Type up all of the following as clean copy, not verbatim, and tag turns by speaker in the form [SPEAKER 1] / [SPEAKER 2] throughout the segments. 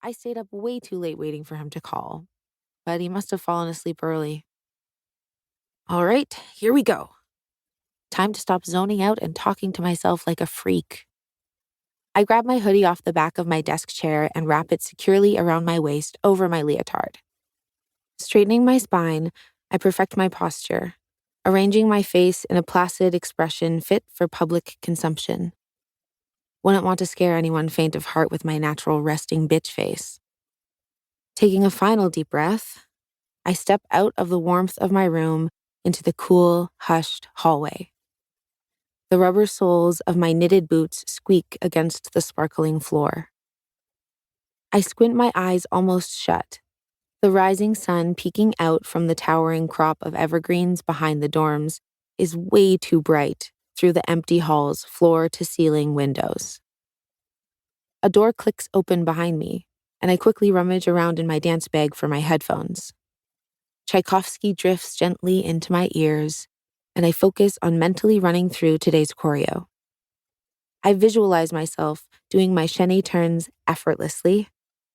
[SPEAKER 1] I stayed up way too late waiting for him to call, but he must have fallen asleep early. All right, here we go. Time to stop zoning out and talking to myself like a freak. I grab my hoodie off the back of my desk chair and wrap it securely around my waist over my leotard. Straightening my spine, I perfect my posture, arranging my face in a placid expression fit for public consumption. Wouldn't want to scare anyone faint of heart with my natural resting bitch face. Taking a final deep breath, I step out of the warmth of my room into the cool, hushed hallway. The rubber soles of my knitted boots squeak against the sparkling floor. I squint my eyes almost shut, the rising sun peeking out from the towering crop of evergreens behind the dorms is way too bright through the empty hall's floor-to-ceiling windows. A door clicks open behind me, and I quickly rummage around in my dance bag for my headphones. Tchaikovsky drifts gently into my ears, and I focus on mentally running through today's choreo. I visualize myself doing my shenny turns effortlessly,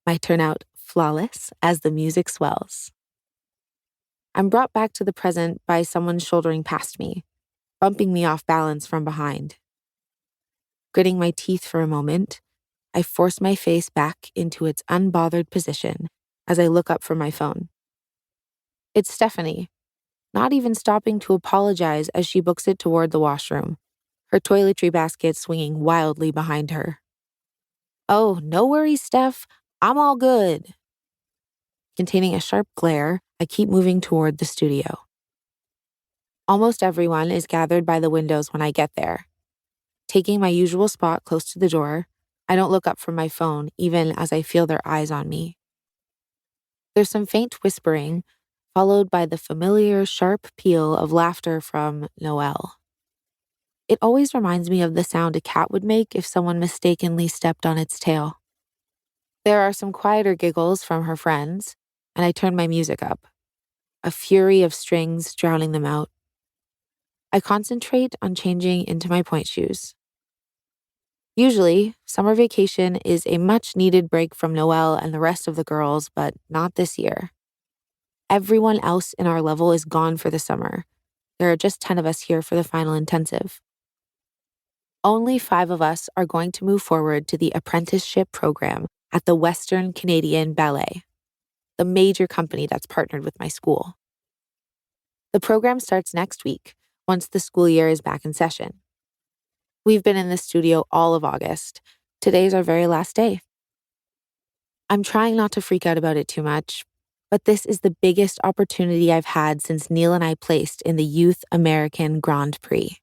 [SPEAKER 1] my turnout flawless as the music swells. I'm brought back to the present by someone shouldering past me, bumping me off balance from behind. Gritting my teeth for a moment, I force my face back into its unbothered position as I look up from my phone. It's Stephanie, not even stopping to apologize as she books it toward the washroom, her toiletry basket swinging wildly behind her. Oh, no worries, Steph. I'm all good. Containing a sharp glare, I keep moving toward the studio. Almost everyone is gathered by the windows when I get there. Taking my usual spot close to the door, I don't look up from my phone even as I feel their eyes on me. There's some faint whispering, followed by the familiar sharp peal of laughter from Noelle. It always reminds me of the sound a cat would make if someone mistakenly stepped on its tail. There are some quieter giggles from her friends, and I turn my music up, a fury of strings drowning them out. I concentrate on changing into my point shoes. Usually, summer vacation is a much-needed break from Noelle and the rest of the girls, but not this year. Everyone else in our level is gone for the summer. There are just 10 of us here for the final intensive. Only 5 of us are going to move forward to the apprenticeship program at the Western Canadian Ballet, the major company that's partnered with my school. The program starts next week, once the school year is back in session. We've been in the studio all of August. Today's our very last day. I'm trying not to freak out about it too much, but this is the biggest opportunity I've had since Neil and I placed in the Youth American Grand Prix.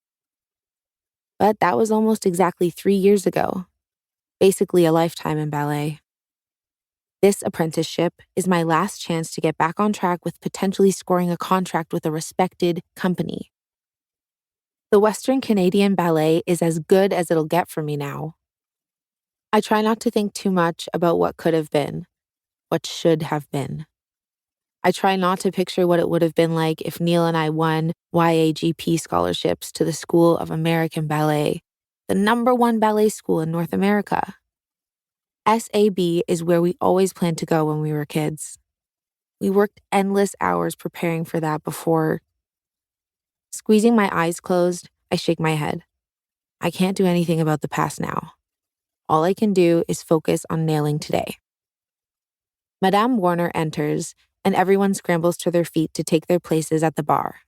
[SPEAKER 1] But that was almost exactly 3 years ago, basically a lifetime in ballet. This apprenticeship is my last chance to get back on track with potentially scoring a contract with a respected company. The Western Canadian Ballet is as good as it'll get for me now. I try not to think too much about what could have been, what should have been. I try not to picture what it would have been like if Neil and I won YAGP scholarships to the School of American Ballet, the #1 ballet school in North America. SAB is where we always planned to go when we were kids. We worked endless hours preparing for that before. Squeezing my eyes closed, I shake my head. I can't do anything about the past now. All I can do is focus on nailing today. Madame Warner enters, and everyone scrambles to their feet to take their places at the bar.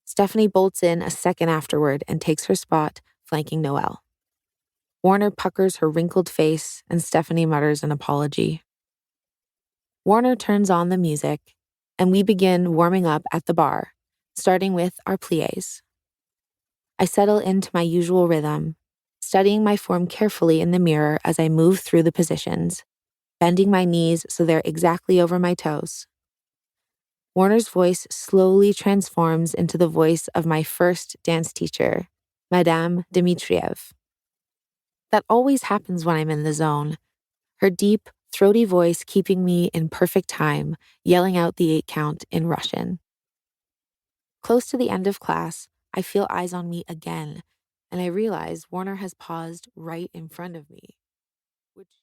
[SPEAKER 1] Stephanie bolts in a second afterward and takes her spot, flanking Noelle. Warner puckers her wrinkled face, and Stephanie mutters an apology. Warner turns on the music, and we begin warming up at the bar, starting with our pliés. I settle into my usual rhythm, studying my form carefully in the mirror as I move through the positions, bending my knees so they're exactly over my toes. Warner's voice slowly transforms into the voice of my first dance teacher, Madame Dmitriev. That always happens when I'm in the zone, her deep, throaty voice keeping me in perfect time, yelling out the 8 count in Russian. Close to the end of class, I feel eyes on me again, and I realize Warner has paused right in front of me, which